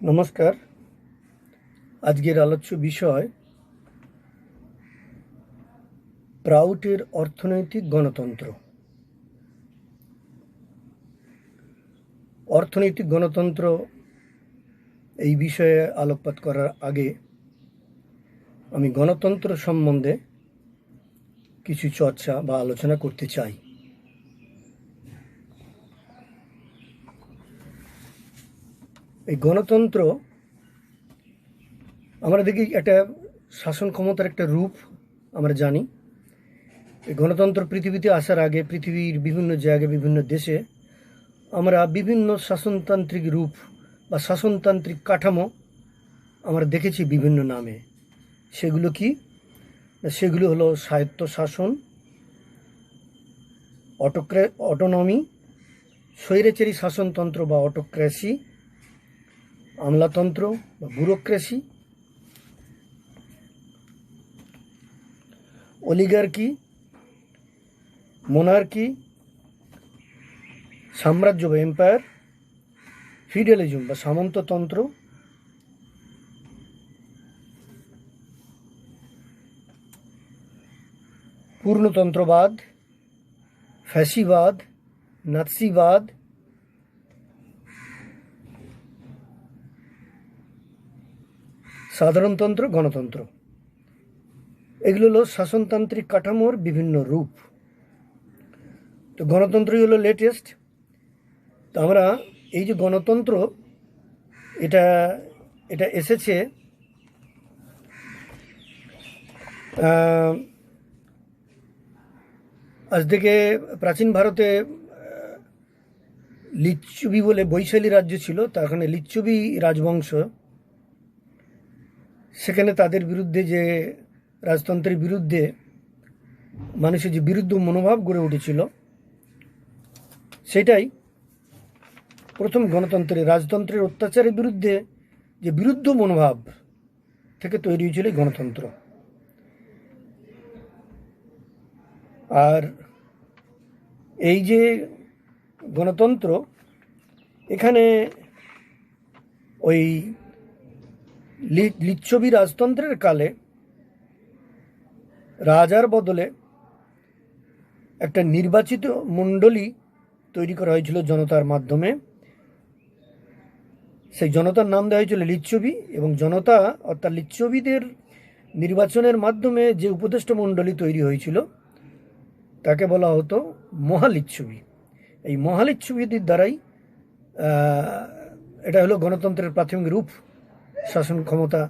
নমস্কার। আজকের আলোচ্য বিষয় প্রাউটের অর্থনৈতিক গণতন্ত্র। অর্থনৈতিক গণতন্ত্র এই বিষয়ে আলোকপাত করার আগে আমি গণতন্ত্র সম্বন্ধে কিছু চর্চা বা আলোচনা করতে চাই। এই গণতন্ত্র আমরা দেখি একটা শাসন ক্ষমতার একটা রূপ আমরা জানি। এই গণতন্ত্র পৃথিবীতে আসার আগে পৃথিবীর বিভিন্ন জায়গায় বিভিন্ন দেশে আমরা বিভিন্ন শাসনতান্ত্রিক রূপ বা শাসনতান্ত্রিক কাঠামো আমরা দেখেছি বিভিন্ন নামে। সেগুলো কি? সেগুলো হলো স্বায়ত্তশাসন, অটোনমি, স্বৈরাচারী শাসনতন্ত্র বা অটোক্রেসি, আমলাতন্ত্র বা ব্যুরোক্রেসি, অলিগার্কি, মোনার্কি, সাম্রাজ্য বা এম্পায়ার, ফিউডালিজম বা সামন্ততন্ত্র, পূর্ণতন্ত্রবাদ, ফ্যাসিবাদ, নাৎসিবাদ, সাধারণতন্ত্র, গণতন্ত্র। এগুলো হলো শাসনতান্ত্রিক কাঠামোর বিভিন্ন রূপ। তো গণতন্ত্রই হলো লেটেস্ট। তো আমরা এই যে গণতন্ত্র এটা এটা এসেছে আজ থেকে প্রাচীন ভারতে লিচ্ছবি বলে বৈশালী রাজ্য ছিল, তার লিচ্ছবি রাজবংশ, সেখানে তাদের বিরুদ্ধে যে রাজতন্ত্রের বিরুদ্ধে মানুষের যে বিরুদ্ধ মনোভাব গড়ে উঠেছিল, সেটাই প্রথম গণতন্ত্রের রাজতন্ত্রের অত্যাচারের বিরুদ্ধে যে বিরুদ্ধ মনোভাব থেকে তৈরি হয়েছিল গণতন্ত্র। আর এই যে গণতন্ত্র, এখানে ওই লিচ্ছবি রাজতন্ত্রের কালে রাজার বদলে একটা নির্বাচিত মণ্ডলী তৈরি করা হয়েছিল জনতার মাধ্যমে। সেই জনতার নাম দেওয়া হয়েছিল লিচ্ছবি, এবং জনতা অর্থাৎ লিচ্ছবিদের নির্বাচনের মাধ্যমে যে উপদেষ্টা মণ্ডলী তৈরি হয়েছিল তাকে বলা হতো মহালিচ্ছবি। এই মহালিচ্ছবিদের দ্বারাই এটা হলো গণতন্ত্রের প্রাথমিক রূপ। শাসন ক্ষমতা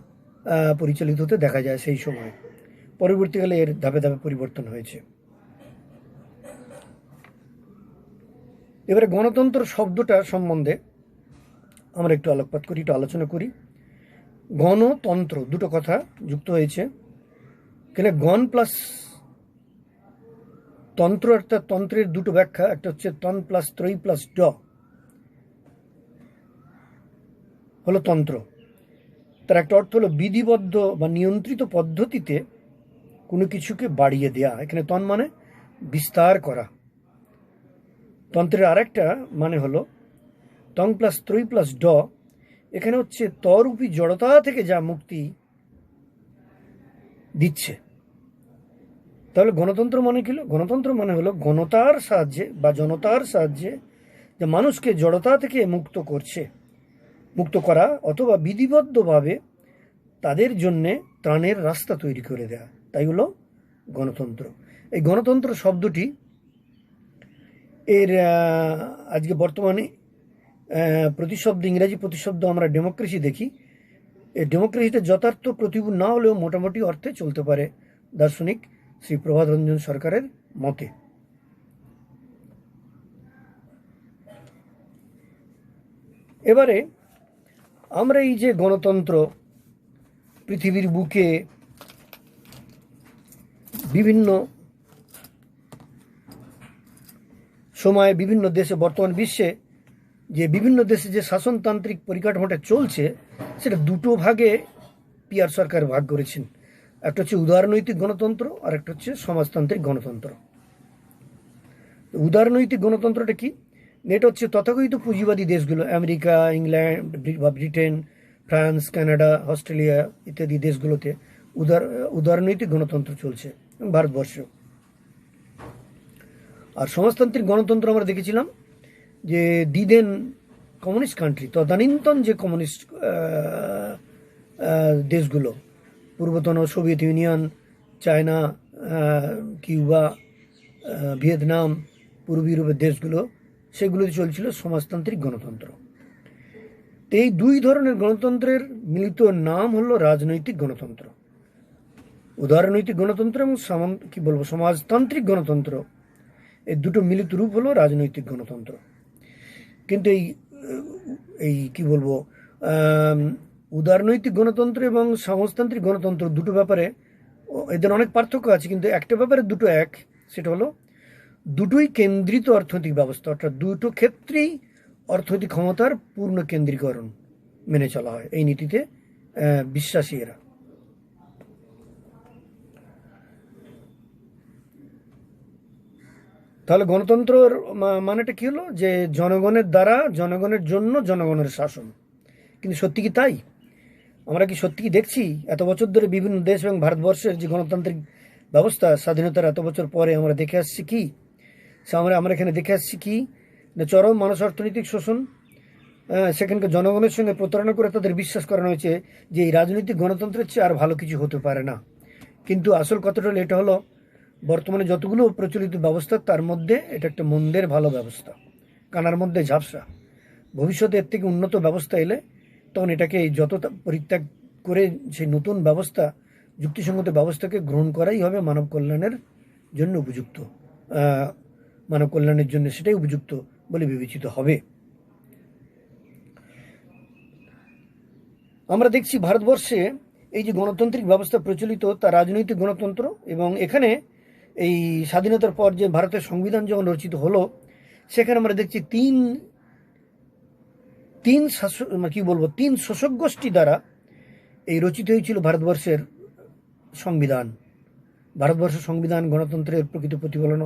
পরিচালিত হতে দেখা যায় সেই সময়। পরবর্তীকালে এর ধাপে ধাপে পরিবর্তন হয়েছে। এবারে গণতন্ত্র শব্দটা সম্বন্ধে আমরা একটু আলোকপাত করি, একটু আলোচনা করি। গণতন্ত্র দুটো কথা যুক্ত হয়েছে। এখানে গণ প্লাস তন্ত্র, অর্থাৎ তন্ত্রের দুটো ব্যাখ্যা, একটা হচ্ছে তন প্লাস ত্রয়ী প্লাস ড হলো তন্ত্র। তার একটা অর্থ হলো বিধিবদ্ধ বা নিয়ন্ত্রিত পদ্ধতিতে কোনো কিছুকে বাড়িয়ে দেয়া। এখানে তন মানে বিস্তার করা। তন্ত্রের আরেকটা মানে হলো তং প্লাস ত্রয়ী প্লাস ড, এখানে হচ্ছে তরূপী জড়তা থেকে যা মুক্তি দিচ্ছে। তাহলে গণতন্ত্র মানে কি? গণতন্ত্র মানে হলো গণতার সাহায্যে বা জনতার সাহায্যে যে মানুষকে জড়তা থেকে মুক্ত করা অথবা বিধিবদ্ধভাবে তাদের জন্যে ত্রাণের রাস্তা তৈরি করে দেয়া, তাই হলো গণতন্ত্র। এই গণতন্ত্র শব্দটি এর আজকে বর্তমানে প্রতিশব্দ, ইংরাজি প্রতিশব্দ আমরা ডেমোক্রেসি দেখি। এই ডেমোক্রেসিতে যথার্থ প্রতিকূল না হলেও মোটামুটি অর্থে চলতে পারে দার্শনিক শ্রী প্রভাত রঞ্জন সরকারের মতে। এবারে আমরা এই যে গণতন্ত্র পৃথিবীর বুকে বিভিন্ন সময়ে বিভিন্ন দেশে, বর্তমান বিশ্বে যে বিভিন্ন দেশে যে শাসনতান্ত্রিক পরিকাঠামোটা চলছে, সেটা দুটো ভাগে পিআর সরকার ভাগ করেছেন। একটা হচ্ছে উদারনৈতিক গণতন্ত্র, আর একটা হচ্ছে সমাজতান্ত্রিক গণতন্ত্র। উদারনৈতিক গণতন্ত্রটা কি? এটা হচ্ছে তথাকথিত পুঁজিবাদী দেশগুলো, আমেরিকা, ইংল্যান্ড বা ব্রিটেন, ফ্রান্স, কানাডা, অস্ট্রেলিয়া ইত্যাদি দেশগুলোতে উদারনৈতিক গণতন্ত্র চলছে, ভারতবর্ষেও। আর সমাজতান্ত্রিক গণতন্ত্র আমরা দেখেছিলাম যে দিদেন কমিউনিস্ট কান্ট্রি, তদানীন্তন যে কমিউনিস্ট দেশগুলো, পূর্বতন Soviet Union, China, Cuba, Vietnam, পূর্ব ইউরোপের দেশগুলো, সেগুলোতে চলছিল সমাজতান্ত্রিক গণতন্ত্র। তো এই দুই ধরনের গণতন্ত্রের মিলিত নাম হলো রাজনৈতিক গণতন্ত্র। উদারনৈতিক গণতন্ত্র এবং সমাজতান্ত্রিক গণতন্ত্র, এই দুটো মিলিত রূপ হলো রাজনৈতিক গণতন্ত্র। কিন্তু এই কি বলবো, উদারনৈতিক গণতন্ত্র এবং সমাজতান্ত্রিক গণতন্ত্র দুটো ব্যাপারে এদের অনেক পার্থক্য আছে, কিন্তু একটা ব্যাপারে দুটো এক, সেটা হলো দুটোই কেন্দ্রিত অর্থনৈতিক ব্যবস্থা, অর্থাৎ দুটো ক্ষেত্রেই অর্থনৈতিক ক্ষমতার পূর্ণ কেন্দ্রীকরণ মেনে চলা হয়। এই নীতিতে বিশ্বাসী এরা। তাহলে গণতন্ত্রের মানেটা কি হলো? যে জনগণের দ্বারা, জনগণের জন্য, জনগণের শাসন। কিন্তু সত্যি কি তাই? আমরা কি সত্যি কি দেখছি এত বছর ধরে বিভিন্ন দেশ এবং ভারতবর্ষের যে গণতান্ত্রিক ব্যবস্থা স্বাধীনতার এত বছর পরে আমরা দেখে আসছি কি? আমরা এখানে দেখে আসছি কি না চরম মানুষ অর্থনৈতিক শোষণ। সেখানকার জনগণের সঙ্গে প্রতারণা করে তাদের বিশ্বাস করানো হয়েছে যে এই রাজনৈতিক গণতন্ত্রের চেয়ে আর ভালো কিছু হতে পারে না। কিন্তু আসল কথাটা হলো, এটা হলো বর্তমানে যতগুলো প্রচলিত ব্যবস্থা তার মধ্যে এটা একটা মন্দের ভালো ব্যবস্থা, কানার মধ্যে ঝাপসা। ভবিষ্যতে এর থেকে উন্নত ব্যবস্থা এলে তখন এটাকে যত পরিত্যাগ করে সেই নতুন ব্যবস্থা, যুক্তিসঙ্গত ব্যবস্থাকে গ্রহণ করাই হবে মানব কল্যাণের জন্য উপযুক্ত, মানব কল্যাণের জন্য সেটাই উপযুক্ত বলে বিবেচিত হবে। আমরা দেখছি ভারতবর্ষে এই যে গণতান্ত্রিক ব্যবস্থা প্রচলিত তা রাজনৈতিক গণতন্ত্র, এবং এখানে এই স্বাধীনতার পর যে ভারতের সংবিধান যখন রচিত হলো, সেখানে আমরা দেখছি তিন শাসক গোষ্ঠী দ্বারা এই রচিত হয়েছিল ভারতবর্ষের সংবিধান। ভারতবর্ষের সংবিধান গণতন্ত্রের প্রকৃত প্রতিফলন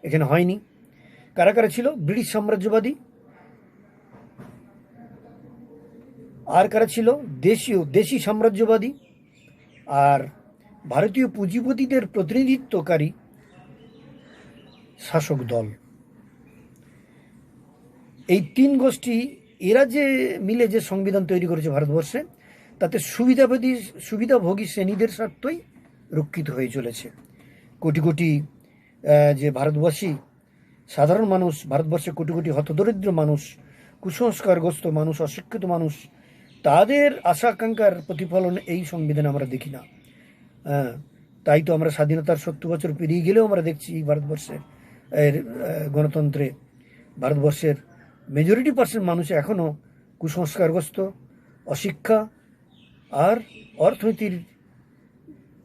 এখানে হয়নি। কারা কারা ছিল? ব্রিটিশ সাম্রাজ্যবাদী, আর কারা ছিল? দেশি সাম্রাজ্যবাদী, আর ভারতীয় পুঁজিপতিদের প্রতিনিধিত্বকারী শাসক দল। এই তিন গোষ্ঠী এরা যে মিলে যে সংবিধান তৈরি করেছে ভারতবর্ষে, তাতে সুবিধাভোগী শ্রেণীদের স্বার্থই রক্ষিত হয়ে চলেছে। কোটি কোটি যে ভারতবাসী সাধারণ মানুষ, ভারতবর্ষে কোটি কোটি হতদরিদ্র মানুষ, কুসংস্কারগ্রস্ত মানুষ, অশিক্ষিত মানুষ, তাদের আশা আকাঙ্ক্ষার প্রতিফলন এই সংবিধানে আমরা দেখি না। তাই তো আমরা স্বাধীনতার 70 বছর পেরিয়ে গেলেও আমরা দেখছি ভারতবর্ষের গণতন্ত্রে ভারতবর্ষের মেজরিটি পার্সেন্ট মানুষ এখনও কুসংস্কারগ্রস্ত, অশিক্ষা আর অর্থনীতির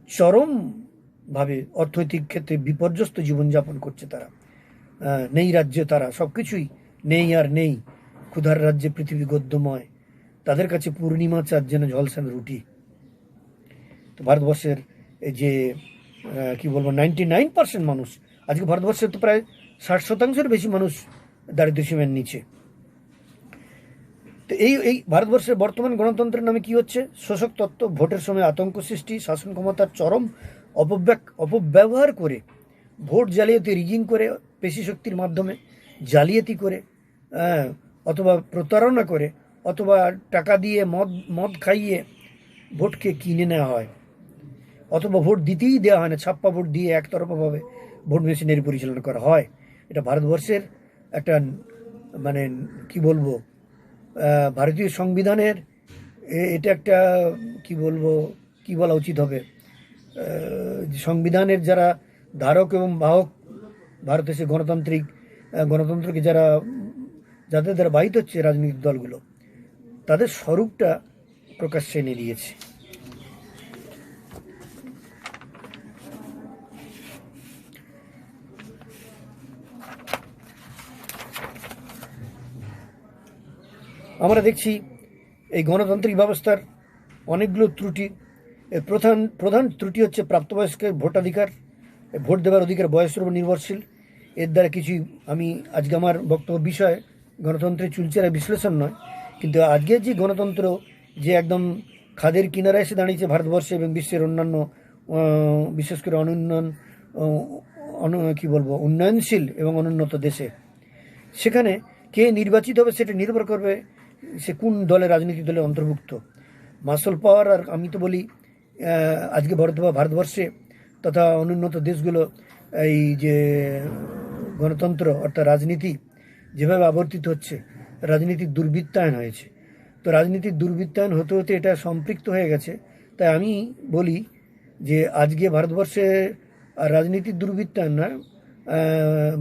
চরমভাবে অর্থনৈতিক ক্ষেত্রে বিপর্যস্ত জীবনযাপন করছে। তারা নেই রাজ্যে, তারা সব কিছুই নেই আর নেই। ক্ষুধার রাজ্যে পৃথিবী গদ্যময়, তাদের কাছে পূর্ণিমা চাঁদ যেন ঝলসানো রুটি। তো ভারতবর্ষের যে 99% মানুষ, আজকে ভারতবর্ষের তো প্রায় 60% বেশি মানুষ দারিদ্র্যসীমার নিচে। তো এই ভারতবর্ষের বর্তমান গণতন্ত্রের নামে কি হচ্ছে? শোষক তত্ত্ব, ভোটের সময় আতঙ্ক সৃষ্টি, শাসন ক্ষমতার চরম অপব্যবহার করে, ভোট জালিয়াতি, রিগিং করে, পেশি শক্তির মাধ্যমে জালিয়াতি করে, অথবা প্রতারণা করে, অথবা টাকা দিয়ে মদ খাইয়ে ভোটকে কিনে নেওয়া হয়, অথবা ভোট দিতেই দেওয়া হয় না, ছাপ্পা ভোট দিয়ে একতরফাভাবে ভোট মেশিনারি পরিচালনা করা হয়। এটা ভারতবর্ষের একটা ভারতীয় সংবিধানের এটা একটা কি বলা উচিত হবে, সংবিধানের যারা ধারক এবং বাহক, ভারতের সে গণতন্ত্রকে যাদের দ্বারা বাহিত হচ্ছে রাজনৈতিক দলগুলো, তাদের স্বরূপটা প্রকাশ্যে এনে দিয়েছে। আমরা দেখছি এই গণতান্ত্রিক ব্যবস্থার অনেকগুলো ত্রুটি। এর প্রধান ত্রুটি হচ্ছে প্রাপ্তবয়স্কের ভোটাধিকার, ভোট দেওয়ার অধিকার বয়সের উপর নির্ভরশীল। এর দ্বারা কিছুই, আমি আজকে আমার বক্তব্য বিষয় গণতন্ত্রের চুলচেরা বিশ্লেষণ নয়, কিন্তু আজকের যে গণতন্ত্র যে একদম খাদের কিনারায় এসে দাঁড়িয়েছে ভারতবর্ষে এবং বিশ্বের অন্যান্য বিশেষ করে কী বলবো, উন্নয়নশীল এবং অনুন্নত দেশে, সেখানে কে নির্বাচিত হবে সেটা নির্ভর করবে সে কোন দলে, রাজনীতি দলে অন্তর্ভুক্ত। মাসল পাওয়ার, আর আমি তো বলি আজকে ভারতবর্ষে তথা অনুন্নত দেশগুলো এই যে গণতন্ত্র অর্থাৎ রাজনীতি যেভাবে আবর্তিত হচ্ছে, রাজনীতির দুর্বৃত্তায়ন হয়েছে। তো রাজনীতির দুর্বৃত্তায়ন হতে হতে এটা সম্পৃক্ত হয়ে গেছে। তাই আমি বলি যে আজকে ভারতবর্ষে আর রাজনীতির দুর্বৃত্তায়ন না,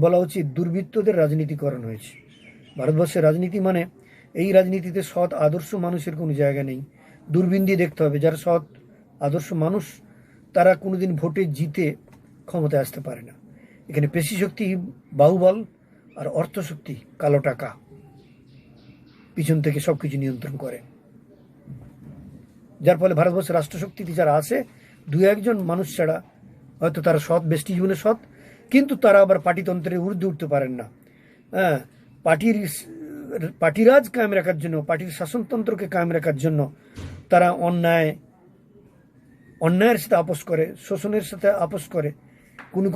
বলা উচিত দুর্বৃত্তদের রাজনীতিকরণ হয়েছে। ভারতবর্ষের রাজনীতি মানে এই রাজনীতিতে সৎ আদর্শ মানুষের কোনো জায়গা নেই। দূরবীন দিয়ে দেখতে হবে, যারা সৎ আদর্শ মানুষ তারা কোনোদিন ভোটে জিতে ক্ষমতায় আসতে পারে না। এখানে পেশি শক্তি, বাহুবল আর অর্থশক্তি, কালো টাকা পিছন থেকে সব কিছু নিয়ন্ত্রণ করে, যার ফলে ভারতবর্ষের রাষ্ট্রশক্তিতে যারা আছে দু একজন মানুষ ছাড়া হয়তো তারা সৎ, ব্যষ্টি জীবনে সৎ, কিন্তু তারা আবার পার্টিতন্ত্রের ঊর্ধ্বে উঠতে পারেন না। হ্যাঁ, পার্টিরাজ কায়েম রাখার জন্য, পার্টির শাসনতন্ত্রকে কায়েম রাখার জন্য তারা অন্যায়ের সাথে আপোষ করে, শোষণের সাথে আপোষ করে।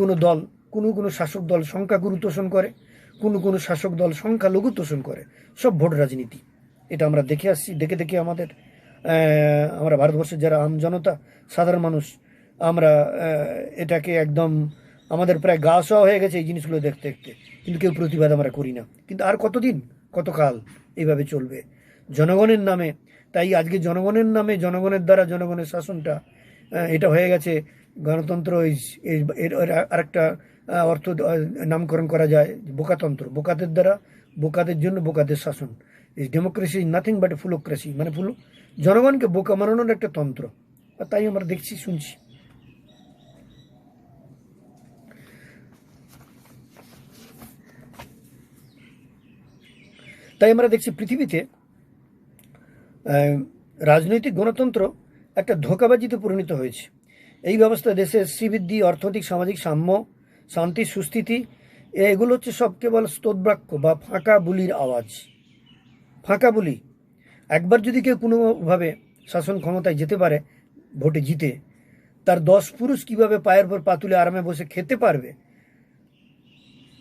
কোনো দল, কোনো শাসক দল সংখ্যাগুরু তোষণ করে, কোনো শাসক দল সংখ্যালঘু তোষণ করে। সব ভোট রাজনীতি, এটা আমরা দেখে আসছি। দেখে আমরা ভারতবর্ষের যারা আম জনতা, সাধারণ মানুষ, আমরা এটাকে একদম আমাদের প্রায় গা সওয়া হয়ে গেছে এই জিনিসগুলো দেখতে দেখতে, কিন্তু কেউ প্রতিবাদ আমরা করি না। কিন্তু আর কতদিন, কতকাল এইভাবে চলবে জনগণের নামে? তাই আজকে জনগণের নামে, জনগণের দ্বারা জনগণের শাসনটা, এটা হয়ে গেছে গণতন্ত্র। আরেকটা অর্থ নামকরণ করা যায় বোকাতন্ত্র। বোকাদের দ্বারা, বোকাদের জন্য বোকাদের শাসন। ডেমোক্রেসি ইজ নাথিং বাট ফুলোক্রেসি, মানে জনগণকে বোকা বানানোর একটা তন্ত্র। আর তাই আমরা দেখছি, শুনছি। তাই আমরা দেখছি পৃথিবীতে রাজনৈতিক গণতন্ত্র একটা ধোঁকাবাজিতে পরিণত হয়েছে। এই ব্যবস্থা দেশের শ্রীবৃদ্ধি, অর্থনৈতিক সামাজিক সাম্য, শান্তি, সুস্থিতি, এগুলো হচ্ছে সব কেবল স্তোত্রবাক্য বা ফাঁকা বুলির আওয়াজ। ফাঁকা বুলি। একবার যদি কেউ কোনোভাবে শাসন ক্ষমতায় যেতে পারে ভোটে জিতে, তার 10 পুরুষ কিভাবে পায়ের পর পা তুলে আরামে বসে খেতে পারবে,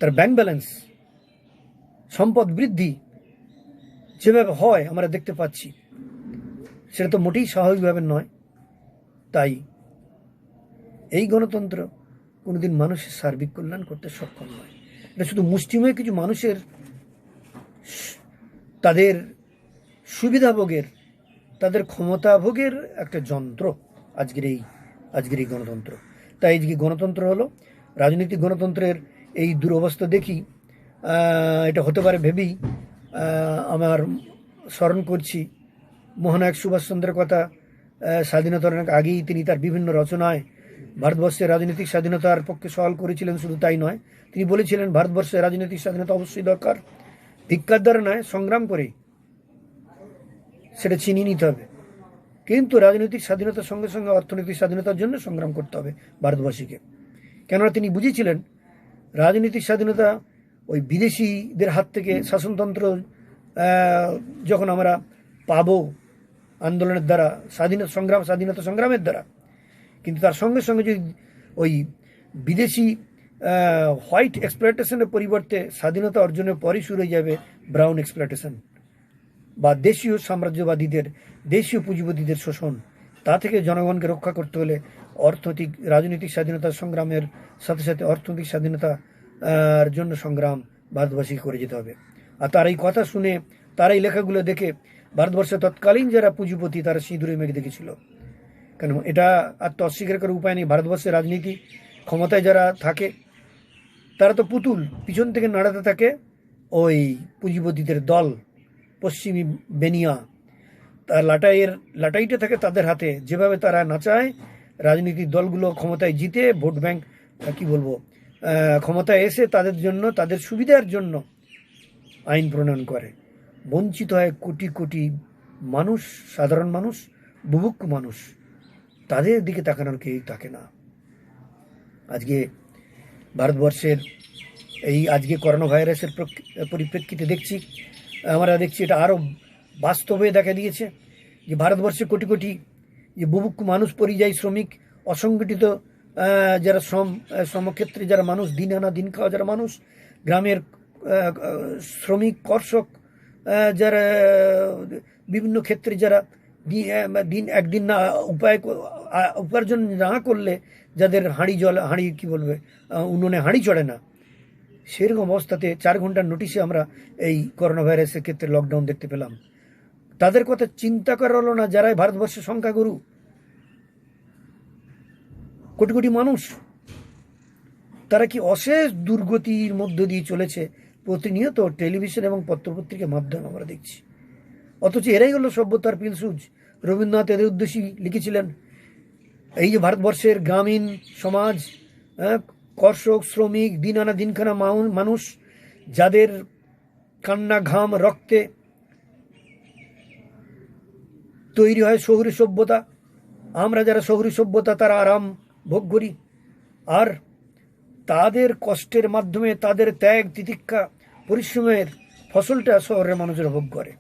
তার ব্যাংক ব্যালেন্স, সম্পদ বৃদ্ধি যেভাবে হয় আমরা দেখতে পাচ্ছি, সেটা তো মোটেই স্বাভাবিকভাবে নয়। তাই এই গণতন্ত্র কোনোদিন মানুষের সার্বিক কল্যাণ করতে সক্ষম নয়। এটা শুধু মুষ্টিমেয় কিছু মানুষের তাদের সুবিধা ভোগের, তাদের ক্ষমতা ভোগের একটা যন্ত্র আজকের এই গণতন্ত্র। তাই আজকে গণতন্ত্র হলো, রাজনৈতিক গণতন্ত্রের এই দুরবস্থা দেখি এটা হতে পারে ভেবেই আমার স্মরণ করছি মহানায়ক সুভাষচন্দ্রের কথা। স্বাধীনতার অনেক আগেই তিনি তার বিভিন্ন রচনায় ভারতবর্ষের রাজনৈতিক স্বাধীনতার পক্ষে সওয়াল করেছিলেন। শুধু তাই নয়, তিনি বলেছিলেন ভারতবর্ষের রাজনৈতিক স্বাধীনতা অবশ্যই দরকার, ভিক্ষার দ্বারা নয়, সংগ্রাম করে সেটা ছিনিয়ে নিতে হবে। কিন্তু রাজনৈতিক স্বাধীনতার সঙ্গে সঙ্গে অর্থনৈতিক স্বাধীনতার জন্য সংগ্রাম করতে হবে ভারতবাসীকে। কেননা তিনি বুঝেছিলেন রাজনৈতিক স্বাধীনতা ওই বিদেশিদের হাত থেকে শাসনতন্ত্র যখন আমরা পাবো আন্দোলনের দ্বারা, স্বাধীনতা সংগ্রামের দ্বারা, কিন্তু তার সঙ্গে সঙ্গে যদি ওই বিদেশি হোয়াইট এক্সপ্লয়টেশনের পরিবর্তে স্বাধীনতা অর্জনের পরই শুরু হয়ে যাবে ব্রাউন এক্সপ্লয়টেশন বা দেশীয় সাম্রাজ্যবাদীদের, দেশীয় পুঁজিপতিদের শোষণ। তা থেকে জনগণকে রক্ষা করতে হলে রাজনৈতিক স্বাধীনতার সংগ্রামের সাথে সাথে অর্থনৈতিক স্বাধীনতার জন্য সংগ্রাম ভারতবাসীকে করে যেতে হবে। আর তার এই কথা শুনে, তার এই লেখাগুলো দেখে ভারতবর্ষের তৎকালীন যারা পুঁজিপতি তারা সিঁদুরে মেঘ দেখেছিল। কেন এটা আর তো অস্বীকার করার উপায় নেই। ভারতবর্ষের রাজনীতি ক্ষমতায় যারা থাকে তারা তো পুতুল, পিছন থেকে নাড়াতে থাকে ওই পুঁজিপতিদের দল, পশ্চিমী বেনিয়া। তার লাটাইটা থাকে তাদের হাতে। যেভাবে তারা নাচায়, রাজনীতির দলগুলো ক্ষমতায় জিতে ভোট ব্যাংক ক্ষমতায় এসে তাদের জন্য, তাদের সুবিধার জন্য আইন প্রণয়ন করে। বঞ্চিত হয় কোটি কোটি মানুষ, সাধারণ মানুষ, বুভুক্ষ মানুষ। তাদের দিকে তাকানোর কেউ থাকে না। আজকে ভারতবর্ষের আজকে করোনা ভাইরাসের পরিপ্রেক্ষিতে আমরা দেখছি এটা আরও বাস্তবে দেখা দিয়েছে। যে ভারতবর্ষে কোটি কোটি যে বুভুক্ষ মানুষ, পরিযায়ী শ্রমিক, অসংগঠিত যারা শ্রমক্ষেত্রে যারা মানুষ, দিন আনা দিন খাওয়া যারা মানুষ, গ্রামের শ্রমিক, কর্ষক, যারা বিভিন্ন ক্ষেত্রে যারা একদিন না উপার্জন না করলে যাদের হাঁড়ি কি বলবে, উনুনে হাঁড়ি চড়ে না, সেরকম অবস্থাতে 4 ঘন্টার নোটিশে আমরা এই করোনা ভাইরাসের ক্ষেত্রে লকডাউন দেখতে পেলাম। তাদের কথা চিন্তা করা হলো না যারা ভারতবর্ষের সংখ্যাগুরু, কোটি কোটি মানুষ, তারা কি অশেষ দুর্গতির মধ্য দিয়ে চলেছে প্রতিনিয়ত টেলিভিশন এবং পত্রপত্রিকার মাধ্যমে আমরা দেখছি। অথচ এরাই হলো সভ্যতার পিলসুজ। রবীন্দ্রনাথ এদের উদ্দেশ্যেই লিখেছিলেন, এই যে ভারতবর্ষের গ্রামীণ সমাজ, কর্ষক, শ্রমিক, দিন আনা দিনখানা মানুষ, যাদের কান্না ঘাম রক্তে তৈরি হয় শহুরে সভ্যতা, আমরা যারা শহুরে সভ্যতা তারা আরাম ভোগ করি, আর তাদের কষ্টের মাধ্যমে তাদের ত্যাগ তিতিক্ষা পরিশ্রমের ফসলটা শহরের মানুষেরা ভোগ করে।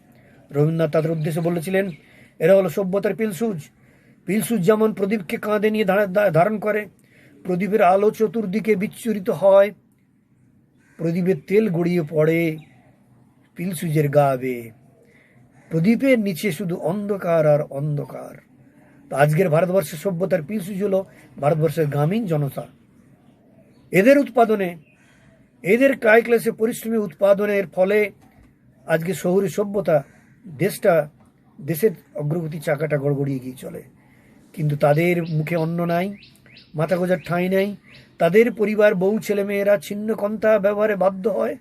রবীন্দ্রনাথ তাদের উদ্দেশ্যে বলেছিলেন, এরা হলো সভ্যতার পিলসুজ। পিলসুজ যেমন প্রদীপকে কাঁধে নিয়ে ধারণ করে, প্রদীপের আলো চতুর্দিকে বিচ্ছুরিত হয়, প্রদীপের তেল গড়িয়ে পড়ে পিলসুজের গা বেয়ে, প্রদীপের নিচে শুধু অন্ধকার আর অন্ধকার। তো আজকের ভারতবর্ষের সভ্যতার পিলসুজ হলো ভারতবর্ষের গ্রামীণ জনতা। এদের উৎপাদনে, এদের কায় ক্লাসে পরিশ্রমী উৎপাদনের ফলে আজকে শহুরে সভ্যতা দেশের অগ্রগতি চাকাটা গড়গড়িয়ে গিয়ে চলে। কিন্তু তাদের মুখে অন্ন নাই, মাথা গোজার ঠাঁই নেই, তাদের পরিবার, বউ, ছেলে মেয়েরা ছিন্ন কন্থা ব্যবহারে বাধ্য হয়,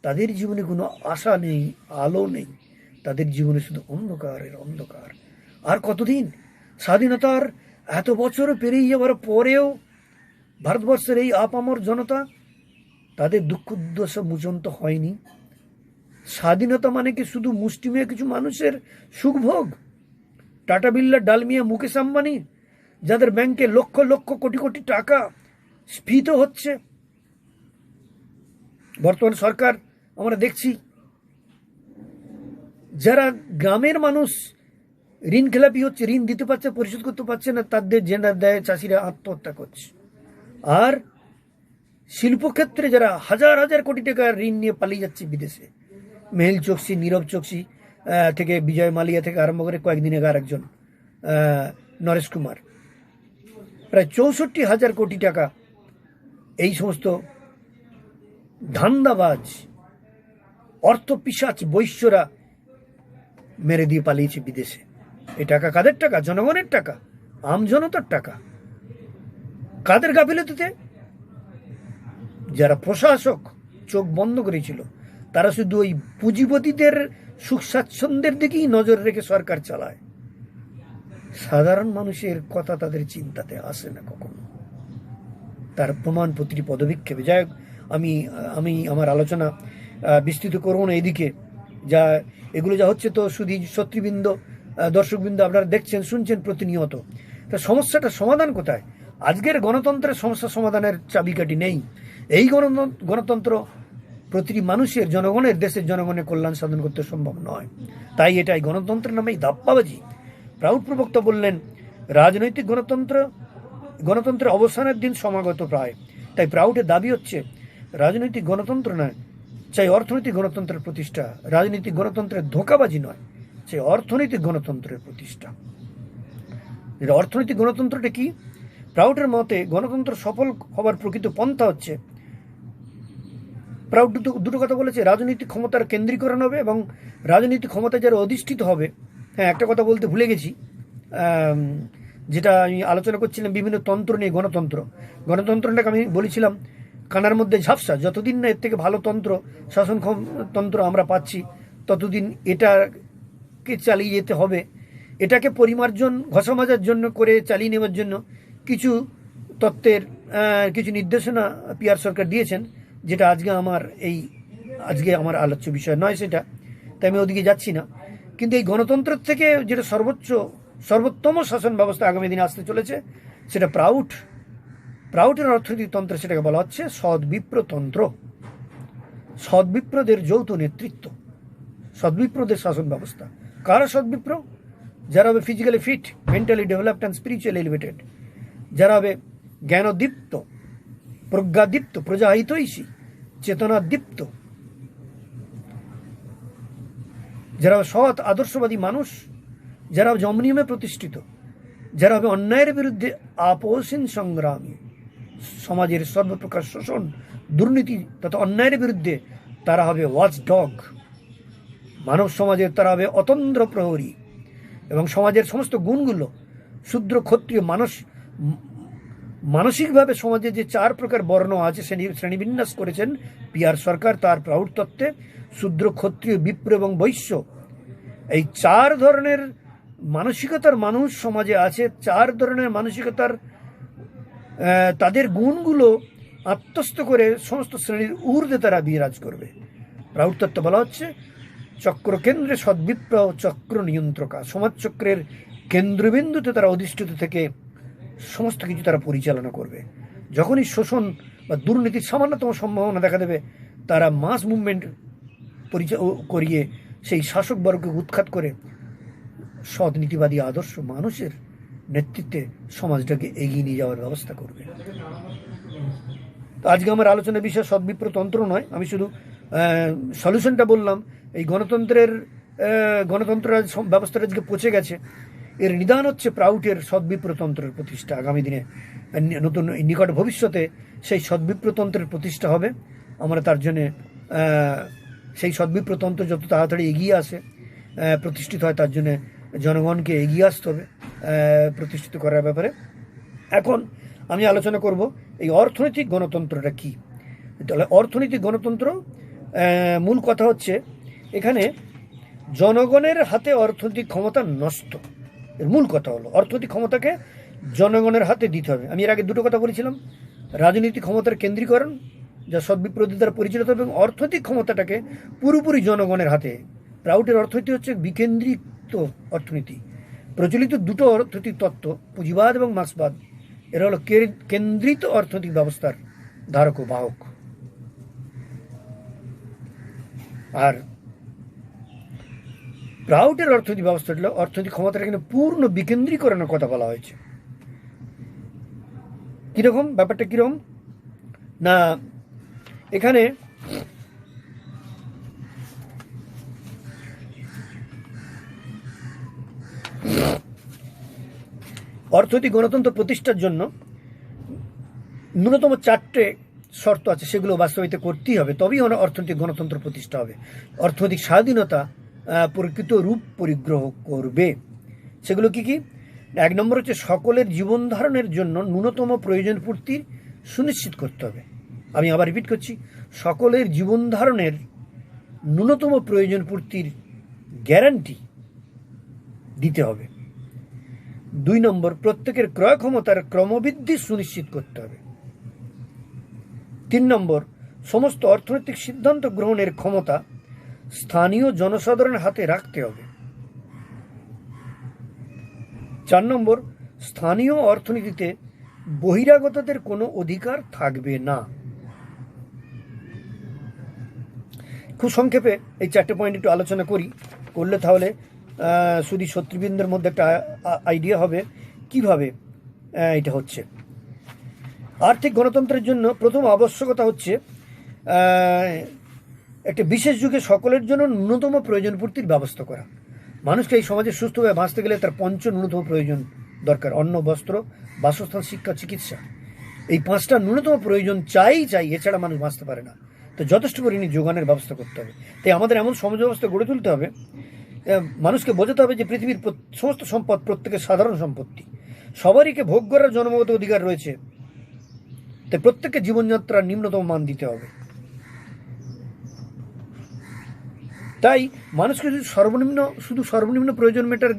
তাদের জীবনে কোনো আশা নেই, আলো নেই, তাদের জীবনে শুধু অন্ধকারের অন্ধকার। আর কতদিন? স্বাধীনতার এত বছর পেরিয়ে যাওয়ার পরেও ভারতবর্ষের এই আপামর জনতা, তাদের দুঃখ দুর্দশা মুচন্ত হয়নি। স্বাধীনতা মানে কি শুধু মুষ্টিমেয় কিছু মানুষের সুখভোগ? টাটা বিড়লা, ডালমিয়া, মুকেশ আম্বানি, যাদের ব্যাংকে লক্ষ লক্ষ কোটি কোটি টাকা স্ফীত হচ্ছে। বর্তমান সরকার আমরা দেখছি যারা গ্রামের মানুষ ঋণ খেলাপি হচ্ছে, ঋণ দিতে পারছে, পরিশোধ করতে পারছে না, তাদের জেনার দেয়, চাষিরা আত্মহত্যা করছে। আর শিল্পক্ষেত্রে যারা হাজার হাজার কোটি টাকার ঋণ নিয়ে পালিয়ে যাচ্ছে বিদেশে, মেহুল চোকসি, নীরব চোকসি থেকে বিজয় মালিয়া থেকে আরম্ভ করে কয়েকদিন আগে আরেকজন নরেশ কুমার, প্রায় 64,000 কোটি টাকা এই সমস্ত ধান্দাবাজ অর্থ পিশাচ বৈশ্যরা মেরে দিয়ে পালিয়েছে বিদেশে। এই টাকা কাদের টাকা? জনগণের টাকা, আমজনতার টাকা। কাদের গাফিলতিতে? যারা প্রশাসক চোখ বন্ধ করেছিল, তারা শুধু ওই পুঁজিপতিদের সুখ স্বাচ্ছন্দ্যের দিকেই নজর রেখে সরকার চালায়। সাধারণ মানুষের কথা তাদের চিন্তাতে আসে না কখনো। তার প্রমাণ প্রতিটি পদবিক্ষেপে। যাই হোক, আমি আমার আলোচনা বিস্তৃত করবো না এদিকে। এগুলো যা হচ্ছে তো শুধু শত্রুবৃন্দ, দর্শকবৃন্দ আপনারা দেখছেন, শুনছেন প্রতিনিয়ত। তা সমস্যাটা সমাধান কোথায়? আজকের গণতন্ত্রের সমস্যা সমাধানের চাবিকাঠি নেই। এই গণতন্ত্র প্রতিটি মানুষের, জনগণের, দেশের জনগণের কল্যাণ সাধন করতে সম্ভব নয়। তাই এটাই গণতন্ত্রের নামেই ধাপ্পাবাজি। প্রাউড প্রবক্তা বললেন, রাজনৈতিক গণতন্ত্রের অবসানের দিন সমাগত প্রায়। তাই প্রাউডের দাবি হচ্ছে রাজনৈতিক গণতন্ত্র নয়, চাই অর্থনৈতিক গণতন্ত্রের প্রতিষ্ঠা। রাজনৈতিক গণতন্ত্রের ধোঁকাবাজি নয়, চাই অর্থনৈতিক গণতন্ত্রের প্রতিষ্ঠা। অর্থনৈতিক গণতন্ত্রটা কি? প্রাউডের মতে গণতন্ত্র সফল হবার প্রকৃত পন্থা হচ্ছে, প্রাউড দুটো কথা বলেছে, রাজনৈতিক ক্ষমতার কেন্দ্রীকরণ হবে এবং রাজনৈতিক ক্ষমতা যারা অধিষ্ঠিত হবে। হ্যাঁ, একটা কথা বলতে ভুলে গেছি, যেটা আমি আলোচনা করছিলাম বিভিন্ন তন্ত্র নিয়ে। গণতন্ত্রটাকে আমি বলেছিলাম কানার মধ্যে ঝাপসা। যতদিন না এর থেকে ভালো শাসনতন্ত্র আমরা পাচ্ছি, ততদিন এটাকে চালিয়ে যেতে হবে। এটাকে পরিমার্জন, ঘষা মাজার জন্য করে চালিয়ে নেওয়ার জন্য কিছু তত্ত্বের কিছু নির্দেশনা পিআর সরকার দিয়েছেন, যেটা আজকে আমার আলোচ্য বিষয় নয় সেটা, তাই আমি ওদিকে যাচ্ছি না। কিন্তু এই গণতন্ত্রের থেকে যেটা সর্বোত্তম শাসন ব্যবস্থা আগামী দিনে আসতে চলেছে, সেটা প্রাউডের অর্থনৈতিক তন্ত্র, সেটাকে বলা হচ্ছে সদ্বিপ্রতন্ত্র। সদ্বিপ্রদের যৌথ নেতৃত্ব, সদ্বিপ্রদের শাসন ব্যবস্থা। কারা সদ্বিপ্র? যারা হবে physically fit, mentally developed and spiritually elevated, যারা হবে জ্ঞানদীপ্ত, প্রজ্ঞাদীপ্ত, প্রজাহিতৈষী, চেতনাদীপ্ত, যারা সৎ আদর্শবাদী মানুষ, যারা জমনিয়মে প্রতিষ্ঠিত, যারা হবে অন্যায়ের বিরুদ্ধে আপোষহীন সংগ্রামী, সমাজের সর্বপ্রকার শোষণ, দুর্নীতি তথা অন্যায়ের বিরুদ্ধে তারা হবে ওয়াচ ডগ, মানব সমাজের তারা হবে অতন্দ্র প্রহরী, এবং সমাজের সমস্ত গুণগুলো শূদ্র ক্ষত্রিয় মানসিকভাবে সমাজে যে 4 প্রকার বর্ণ আছে শ্রেণীবিন্যাস করেছেন পিআর সরকার তার প্রাউড তত্ত্বে, শূদ্র ক্ষত্রিয় বিপ্র এবং বৈশ্য, এই 4 ধরনের মানসিকতার মানুষ সমাজে আছে। 4 ধরনের মানসিকতার তাদের গুণগুলো আত্মস্থ করে সমস্ত শ্রেণীর ঊর্ধ্বে তারা বিরাজ করবে। প্রাউড তত্ত্ব বলা হচ্ছে চক্রকেন্দ্রে সদ্বিপ্র চক্র নিয়ন্ত্রকা, সমাজচক্রের কেন্দ্রবিন্দুতে তারা অধিষ্ঠিত থেকে সমস্ত কিছু তারা পরিচালনা করবে। যখনই শোষণ বা দুর্নীতির সামান্যতম সম্ভাবনা দেখা দেবে, তারা মাস মুভমেন্ট করিয়ে সেই শাসকবর্গকে উৎখাত করে সৎ নীতিবাদী আদর্শ মানুষের নেতৃত্বে সমাজটাকে এগিয়ে নিয়ে যাওয়ার ব্যবস্থা করবে। তো আজকে আমার আলোচনার বিষয় সদ্বিপ্রতন্ত্র নয়, আমি শুধু সলিউশনটা বললাম। এই গণতন্ত্র ব্যবস্থাটা আজকে পচে গেছে, এর নিদান হচ্ছে প্রাউটের সদ্বিপ্রতন্ত্রের প্রতিষ্ঠা। আগামী দিনে নতুন নিকট ভবিষ্যতে সেই সদ্বিপ্রতন্ত্রের প্রতিষ্ঠা হবে। আমরা তার জন্যে সেই সদ্বিপ্রতন্ত্র যত তাড়াতাড়ি এগিয়ে আসে প্রতিষ্ঠিত হয়, তার জন্যে জনগণকে এগিয়ে আসতে হবে প্রতিষ্ঠিত করার ব্যাপারে। এখন আমি আলোচনা করব এই অর্থনৈতিক গণতন্ত্রটা কি। তাহলে অর্থনৈতিক গণতন্ত্র মূল কথা হচ্ছে এখানে জনগণের হাতে অর্থনৈতিক ক্ষমতা নষ্ট। এর মূল কথা হলো অর্থনৈতিক ক্ষমতাকে জনগণের হাতে দিতে হবে। আমি এর আগে 2টো কথা বলেছিলাম, রাজনৈতিক ক্ষমতার কেন্দ্রীকরণ যা সদ্বিপ্রতি দ্বারা পরিচালিত, এবং অর্থনৈতিক ক্ষমতাটাকে পুরোপুরি জনগণের হাতে। প্রাউটের অর্থনীতি হচ্ছে বিকেন্দ্রিত অর্থনীতি। প্রচলিত 2টো অর্থনৈতিক তত্ত্ব, পুঁজিবাদ এবং মার্ক্সবাদ, এরা হলো কেন্দ্রিত অর্থনৈতিক ব্যবস্থার ধারক ও বাহক। আর প্রাউটের অর্থনৈতিক ব্যবস্থা হলো অর্থনৈতিক ক্ষমতাটা কিন্তু পূর্ণ বিকেন্দ্রীকরণের কথা বলা হয়েছে। কিরকম ব্যাপারটা কিরকম না, এখানে অর্থনৈতিক গণতন্ত্র প্রতিষ্ঠার জন্য ন্যূনতম 4টে শর্ত আছে, সেগুলো বাস্তবায়িত করতেই হবে, তবেই অর্থনৈতিক গণতন্ত্র প্রতিষ্ঠা হবে। অর্থনৈতিক স্বাধীনতা প্রকৃত রূপ পরিগ্রহ করবে। সেগুলো কি কি? 1 নম্বর হচ্ছে সকলের জীবন ধারণের জন্য ন্যূনতম প্রয়োজন পূর্তি সুনিশ্চিত করতে হবে। আমি আবার রিপিট করছি, সকলের জীবন ধারণের ন্যূনতম প্রয়োজন পূর্তির গ্যারান্টি দিতে হবে। 2 নম্বর, প্রত্যেকের ক্রয় ক্ষমতার ক্রমবৃদ্ধি সুনিশ্চিত করতে হবে। 3 নম্বর, সমস্ত অর্থনৈতিক সিদ্ধান্ত গ্রহণের ক্ষমতা স্থানীয় জনসাধারণের হাতে রাখতে হবে। 4 নম্বর, স্থানীয় অর্থনীতিতে বহিরাগতদের কোনো অধিকার থাকবে না। খুব সংক্ষেপে এই 4টে পয়েন্ট একটু আলোচনা করলে তাহলে শুধু শত্রুবৃন্দের মধ্যে একটা আইডিয়া হবে কিভাবে এটা হচ্ছে। আর্থিক গণতন্ত্রের জন্য প্রথম আবশ্যকতা হচ্ছে একটা বিশেষ যুগে সকলের জন্য ন্যূনতম প্রয়োজন পূর্তির ব্যবস্থা করা। মানুষকে এই সমাজে সুস্থভাবে বাঁচতে গেলে তার 5 ন্যূনতম প্রয়োজন দরকার: অন্ন, বস্ত্র, বাসস্থান, শিক্ষা, চিকিৎসা। এই 5টা ন্যূনতম প্রয়োজন চাই, এছাড়া মানুষ বাঁচতে পারে না। তো যথেষ্ট পরিমাণে যোগানের ব্যবস্থা করতে হবে। তাই আমাদের এমন সমাজ ব্যবস্থা গড়ে তুলতে হবে, মানুষকে বোঝাতে হবে যে পৃথিবীর সমস্ত সম্পদ প্রত্যেকের সাধারণ সম্পত্তি, সবারইকে ভোগ করার জন্মগত অধিকার রয়েছে। তাই প্রত্যেককে জীবনযাত্রার নিম্নতম মান দিতে হবে। তাই মানুষকে শুধু সর্বনিম্ন প্রয়োজন মেটার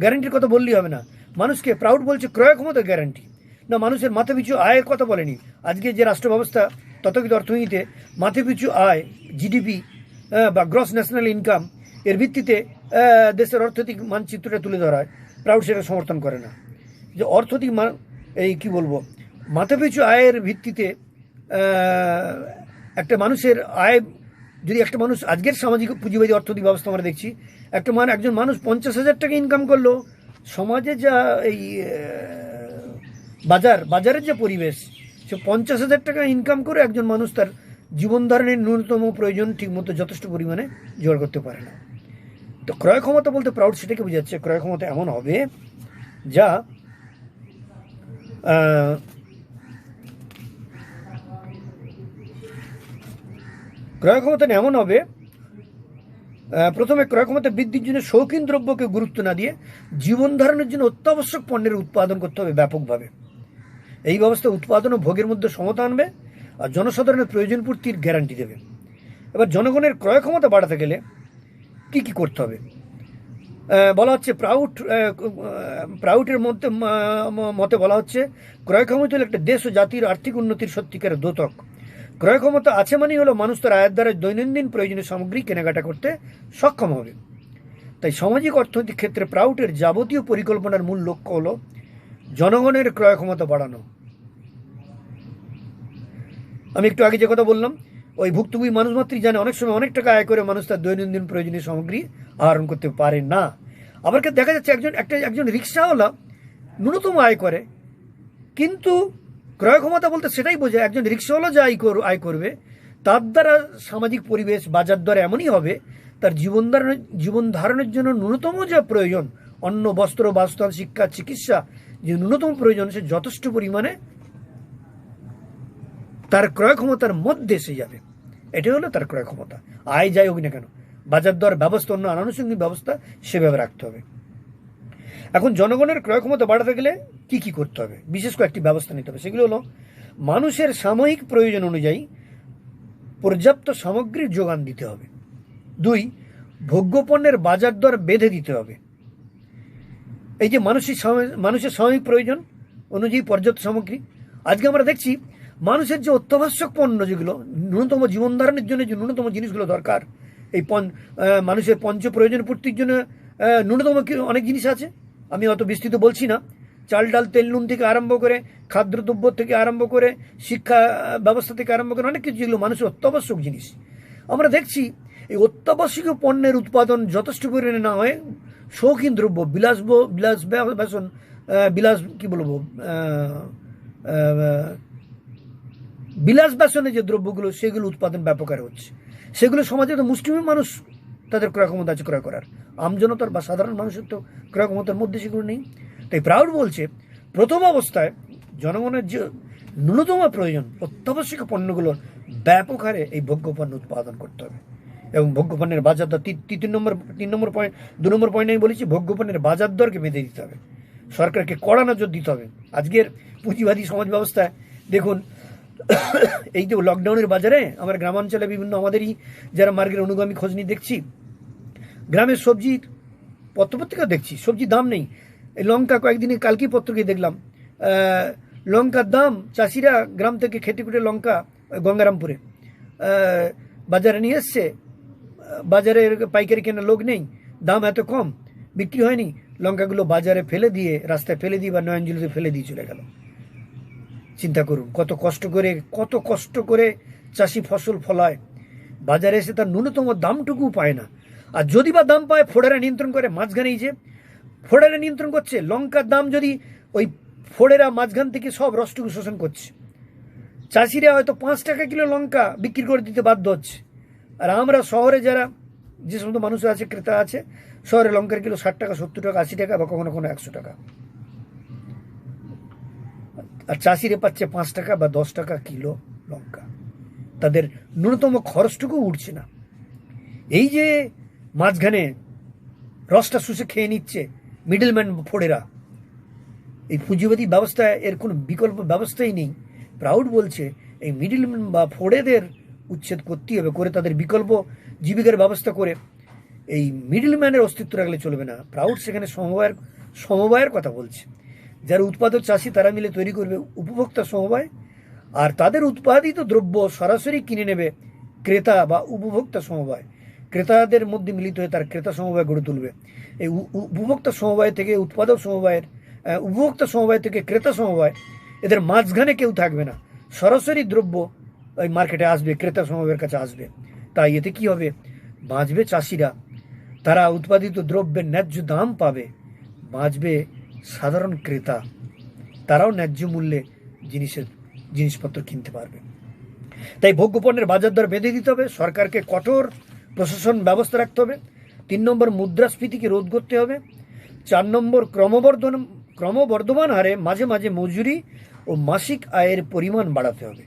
গ্যারান্টির কথা বললেই হবে না। মানুষকে প্রাউড বলছে ক্রয় ক্ষমতার গ্যারান্টি না, মানুষের মাথাপিছু আয়ের কথা বলেনি। আজকে যে রাষ্ট্র ব্যবস্থা তথাকথিত অর্থনীতিতে মাথাপিছু আয়, জিডিপি বা গ্রস ন্যাশনাল ইনকাম, এর ভিত্তিতে দেশের অর্থনৈতিক মানচিত্রটা তুলে ধরা হয়, প্রাউড সেটা সমর্থন করে না। যে অর্থনৈতিক মাথাপিছু আয়ের ভিত্তিতে একটা মানুষের আয় যদি একটা মানুষ আজকের সামাজিক পুঁজিবাদী অর্থনৈতিক ব্যবস্থা আমরা দেখছি, একজন মানুষ 50,000 টাকা ইনকাম করলো, সমাজে যা এই বাজারের যে পরিবেশ, সে 50,000 টাকা ইনকাম করে একজন মানুষ তার জীবন ধারণের ন্যূনতম প্রয়োজন ঠিকমতো যথেষ্ট পরিমাণে জোগাড় করতে পারে না। তো ক্রয় ক্ষমতা বলতে প্রাউড সেটাকে বোঝাচ্ছে, ক্রয় ক্ষমতা এমন হবে যা ক্রয় ক্ষমতা এমন হবে, প্রথমে ক্রয় ক্ষমতা বৃদ্ধির জন্য শৌখিন দ্রব্যকে গুরুত্ব না দিয়ে জীবন ধারণের জন্য অত্যাবশ্যক পণ্যের উৎপাদন করতে হবে ব্যাপকভাবে। এই ব্যবস্থা উৎপাদন ও ভোগের মধ্যে সমতা আনবে আর জনসাধারণের প্রয়োজন পূর্তির গ্যারান্টি দেবে। এবার জনগণের ক্রয় ক্ষমতা বাড়াতে গেলে কি কি করতে হবে বলা হচ্ছে, প্রাউটের মতে বলা হচ্ছে, ক্রয় ক্ষমতা হলো একটা দেশ ও জাতির আর্থিক উন্নতির সত্যিকারের দ্যোতক। ক্রয় ক্ষমতা আছে মানেই হলো মানুষ তার আয়ের দ্বারা দৈনন্দিন প্রয়োজনীয় সামগ্রী কেনাকাটা করতে সক্ষম হবে। তাই সামাজিক অর্থনৈতিক ক্ষেত্রে প্রাউটের যাবতীয় পরিকল্পনার মূল লক্ষ্য হলো জনগণের ক্রয় ক্ষমতা বাড়ানো। আমি একটু আগে যে কথা বললাম, ওই ভুক্তভোগী মানুষ মাত্রই জানে অনেক সময় অনেক টাকা আয় করে মানুষ তার দৈনন্দিন প্রয়োজনীয় সামগ্রী আহরণ করতে পারে না। আবার দেখা যাচ্ছে একজন রিক্সাওয়ালা ন্যূনতম আয় করে, কিন্তু ক্রয় ক্ষমতা বলতে সেটাই বোঝায় একজন রিক্সাওয়ালা যে আয় করবে তার দ্বারা সামাজিক পরিবেশ বাজার দর এমনই হবে, তার জীবন ধারণের জন্য ন্যূনতম যা প্রয়োজন, অন্ন বস্ত্র বাসস্থান শিক্ষা চিকিৎসা, যে ন্যূনতম প্রয়োজন সে যথেষ্ট পরিমাণে তার ক্রয় ক্ষমতার মধ্যে এসে যাবে। এটাই হলো তার ক্রয় ক্ষমতা। আয় যাই হোক না কেন, বাজার দর ব্যবস্থা অন্য আনুষঙ্গিক ব্যবস্থা সেভাবে রাখতে হবে। এখন জনগণের ক্রয় ক্ষমতা বাড়াতে গেলে কি কি করতে হবে, বিশেষ কয়েকটি ব্যবস্থা নিতে হবে। সেগুলো হলো, মানুষের সাময়িক প্রয়োজন অনুযায়ী পর্যাপ্ত সামগ্রীর যোগান দিতে হবে। 2, ভোগ্যপণ্যের বাজার দর বেঁধে দিতে হবে। এই যে মানুষের সাময়িক প্রয়োজন অনুযায়ী পর্যাপ্ত সামগ্রী, আজকে আমরা দেখছি মানুষের যে অত্যাবশ্যক পণ্য, যেগুলো ন্যূনতম জীবন ধারণের জন্য যে ন্যূনতম জিনিসগুলো দরকার, এই মানুষের পঞ্চ প্রয়োজন পূর্তির জন্য ন্যূনতম অনেক জিনিস আছে, আমি অত বিস্তৃত বলছি না। চাল ডাল তেল নুন থেকে আরম্ভ করে, খাদ্যদ্রব্য থেকে আরম্ভ করে, শিক্ষা ব্যবস্থা থেকে আরম্ভ করে অনেক কিছু, যেগুলো মানুষের অত্যাবশ্যক জিনিস। আমরা দেখছি এই অত্যাবশ্যকীয় পণ্যের উৎপাদন যথেষ্ট পরিমাণে না হয় শৌখিন দ্রব্য, বিলাস ব্যসনের যে দ্রব্যগুলো, সেগুলো উৎপাদন ব্যাপক হারে হচ্ছে। সেগুলো সমাজে তো মুষ্টিমেয় মানুষ তাদের ক্রয় ক্ষমতা আছে ক্রয় করার, আমজনতার বা সাধারণ মানুষের তো ক্রয় ক্ষমতার মধ্যে সেগুলো নেই। তাই প্রাউড বলছে, প্রথম অবস্থায় জনগণের যে ন্যূনতম প্রয়োজন অত্যাবশ্যক পণ্যগুলোর ব্যাপক হারে এই ভোগ্যপণ্য উৎপাদন করতে হবে। এবং ভোগ্যপণ্যের বাজার দর, 2 নম্বর পয়েন্ট আমি বলেছি, ভোগ্যপণ্যের বাজার দরকে বেঁধে দিতে হবে। সরকারকে কড়া নজর দিতে হবে। আজকের পুঁজিবাদী সমাজ ব্যবস্থায় দেখুন, এই যে লকডাউনের বাজারে আমরা গ্রামাঞ্চলে বিভিন্ন আমাদেরই যারা মার্গের অনুগামী খোঁজ নিয়ে দেখছি, গ্রামের সবজির পত্রপত্রিকা দেখছি, সবজির দাম নেই। এই লঙ্কা কয়েকদিনে কালকেই পত্রিকায় দেখলাম, লঙ্কার দাম, চাষিরা গ্রাম থেকে খেটে খুঁটে লঙ্কা গঙ্গারামপুরে বাজারে নিয়ে এসছে, বাজারের পাইকারি কেনার লোক নেই, দাম এত কম, বিক্রি হয়নি, লঙ্কাগুলো বাজারে ফেলে দিয়ে, রাস্তায় ফেলে দিয়ে বা নয়নজলিতে ফেলে দিয়ে চলে গেল। চিন্তা করুন, কত কষ্ট করে চাষি ফসল ফলায়, বাজারে এসে তার ন্যূনতম দামটুকু পায় না। আর যদি বা দাম পায়, ফোড়ারা নিয়ন্ত্রণ করে। মাঝখানেই যে ফোড়ারা নিয়ন্ত্রণ করছে, লঙ্কার দাম যদি ওই ফোড়েরা মাঝখান থেকে সব রসটুকু শোষণ করছে, চাষিরা হয়তো 5 টাকা কিলো লঙ্কা বিক্রি করে দিতে বাধ্য হচ্ছে। আর আমরা শহরে যারা যে সমস্ত মানুষ আছে, ক্রেতা আছে, শহরে লঙ্কার কিলো 60 টাকা 70 টাকা 80 টাকা বা কখনো 100 টাকা, আর চাষিরা পাচ্ছে 5 টাকা বা 10 টাকা কিলো লঙ্কা। তাদের ন্যূনতম খরচটুকু উঠছে না। এই যে মাঝখানে রসটা শুষে খেয়ে নিচ্ছে মিডলম্যান ফোড়েরা, এই পুঁজিবাদী ব্যবস্থায় এর কোনো বিকল্প ব্যবস্থাই নেই। প্রাউড বলছে এই মিডলম্যান বা ফোড়েদের উচ্ছেদ করতেই হবে, করে তাদের বিকল্প জীবিকার ব্যবস্থা করে। এই মিডলম্যানের অস্তিত্ব রাখলে চলবে না। প্রাউড সেখানে সমবায়ের কথা বলছে। যারা উৎপাদক চাষি তারা মিলে তৈরি করবে উপভোক্তা সমবায়, আর তাদের উৎপাদিত দ্রব্য সরাসরি কিনে নেবে ক্রেতা বা উপভোক্তা সমবায়। ক্রেতাদের মধ্যে মিলিত হয়ে তার ক্রেতা সমবায় গড়ে তুলবে। এই উপভোক্তা সমবায় থেকে উৎপাদক সমবায়ের, উপভোক্তা সমবায় থেকে ক্রেতা সমবায়, এদের মাঝখানে কেউ থাকবে না। সরাসরি দ্রব্য ওই মার্কেটে আসবে, ক্রেতা সমবায়ের কাছে আসবে। তাই এতে কি হবে? বাঁচবে চাষিরা, তারা উৎপাদিত দ্রব্যের ন্যায্য দাম পাবে, বাঁচবে সাধারণ ক্রেতা, তারাও ন্যায্য মূল্যে জিনিসপত্র কিনতে পারবে। তাই ভোগ্যপণ্যের বাজার দর বেঁধে দিতে হবে, সরকারকে কঠোর প্রশাসন ব্যবস্থা রাখতে হবে। 3 নম্বর, মুদ্রাস্ফীতিকে রোধ করতে হবে। 4 নম্বর, ক্রমবর্ধমান হারে মাঝে মাঝে মজুরি ও মাসিক আয়ের পরিমাণ বাড়াতে হবে।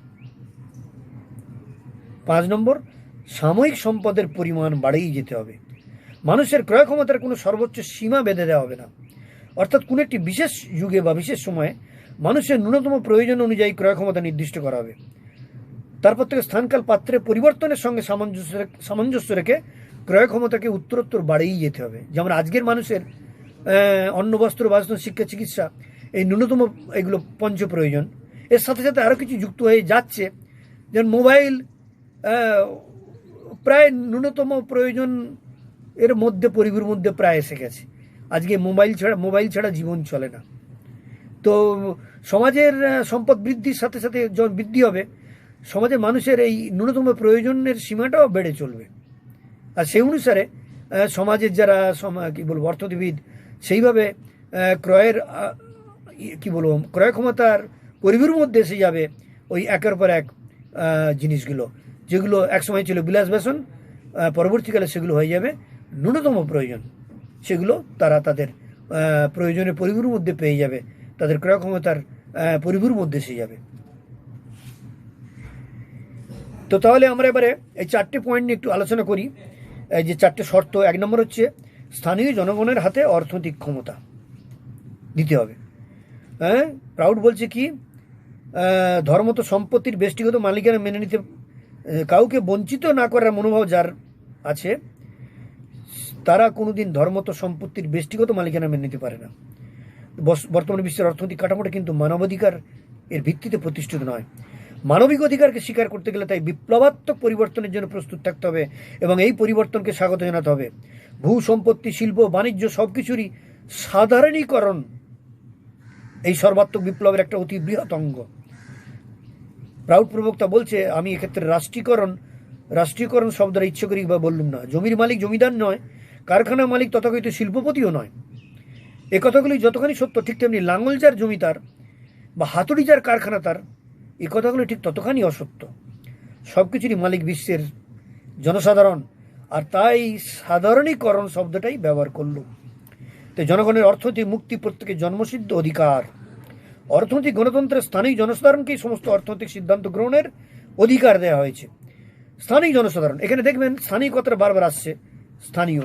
5 নম্বর, সাময়িক সম্পদের পরিমাণ বাড়িয়ে যেতে হবে। মানুষের ক্রয় ক্ষমতার কোনো সর্বোচ্চ সীমা বেঁধে দেওয়া হবে না, অর্থাৎ কোনো একটি বিশেষ যুগে বা বিশেষ সময়ে মানুষের ন্যূনতম প্রয়োজন অনুযায়ী ক্রয় ক্ষমতা নির্দিষ্ট করা হবে। তারপর থেকে স্থানকাল পাত্রের পরিবর্তনের সঙ্গে সামঞ্জস্য রেখে ক্রয় ক্ষমতাকে উত্তরোত্তর বাড়িয়েই যেতে হবে। যেমন আজকের মানুষের অন্ন, বস্ত্র, বাসস্থান, শিক্ষা, চিকিৎসা, এই ন্যূনতম এগুলো পঞ্চ প্রয়োজন। এর সাথে সাথে আরও কিছু যুক্ত হয়ে যাচ্ছে, যেমন মোবাইল প্রায় ন্যূনতম প্রয়োজন এর মধ্যে, পরিবের মধ্যে প্রায় এসে গেছে। আজকে মোবাইল ছাড়া জীবন চলে না। তো সমাজের সম্পদ বৃদ্ধির সাথে সাথে যখন বৃদ্ধি হবে, সমাজের মানুষের এই ন্যূনতম প্রয়োজনের সীমাটাও বেড়ে চলবে। আর সেই অনুসারে সমাজের যারা অর্থনীতিবিদ, সেইভাবে ক্রয়ের ক্রয় ক্ষমতার পরিবের মধ্যে এসে যাবে ওই একের পর এক জিনিসগুলো, যেগুলো একসময় ছিল বিলাস ব্যসন, পরবর্তীকালে সেগুলো হয়ে যাবে ন্যূনতম প্রয়োজন। সেগুলো তারা তাদের প্রয়োজনের পরিবের মধ্যে পেয়ে যাবে, তাদের ক্রয় ক্ষমতার পরিবের মধ্যে এসে যাবে। তো তাহলে আমরা এবারে এই 4টে পয়েন্ট নিয়ে একটু আলোচনা করি। এই যে 4টে শর্ত, 1 নম্বর হচ্ছে স্থানীয় জনগণের হাতে অর্থনৈতিক ক্ষমতা দিতে হবে। প্রাউড বলছে কি, ধর্মত সম্পত্তির ব্যক্তিগত মালিকানা মেনে নিতে, কাউকে বঞ্চিত না করার মনোভাব যার আছে, তারা কোনোদিন ধর্মত সম্পত্তির ব্যক্তিগত মালিকানা মেনে নিতে পারে না। বর্তমানে বিশ্বের অর্থনৈতিক কাঠামোটা কিন্তু মানবাধিকার এর ভিত্তিতে প্রতিষ্ঠিত নয়। মানবিক অধিকারকে স্বীকার করতে গেলে তাই বিপ্লবাত্মক পরিবর্তনের জন্য প্রস্তুত থাকতে হবে এবং এই পরিবর্তনকে স্বাগত জানাতে হবে। ভূ সম্পত্তি, শিল্প, বাণিজ্য সবকিছুরই সাধারণীকরণ এই সর্বাত্মক বিপ্লবের একটা অতি বৃহৎ অঙ্গ। প্রাউড প্রবক্তা বলছে, আমি এক্ষেত্রে রাষ্ট্রীয়করণ শব্দটা ইচ্ছে করি বা বললুম না। জমির মালিক জমিদার নয়, কারখানা মালিক তথাকথিত শিল্পপতিও নয়। এ কথাগুলি যতখানি সত্য, ঠিক তেমনি লাঙল যার জমি তার বা হাতুড়ি যার কারখানা তার, এই কথাগুলি ঠিক ততখানি অসত্য। সব কিছুরই মালিক বিশ্বের জনসাধারণ, আর তাই সাধারণীকরণ শব্দটাই ব্যবহার করল। তো জনগণের অর্থনৈতিক মুক্তি প্রত্যেকের জন্মসিদ্ধ অধিকার। অর্থনৈতিক গণতন্ত্রের স্থানীয় জনসাধারণকেই সমস্ত অর্থনৈতিক সিদ্ধান্ত গ্রহণের অধিকার দেওয়া হয়েছে। স্থানীয় জনসাধারণ, এখানে দেখবেন স্থানীয় কথাটা বারবার আসছে। স্থানীয়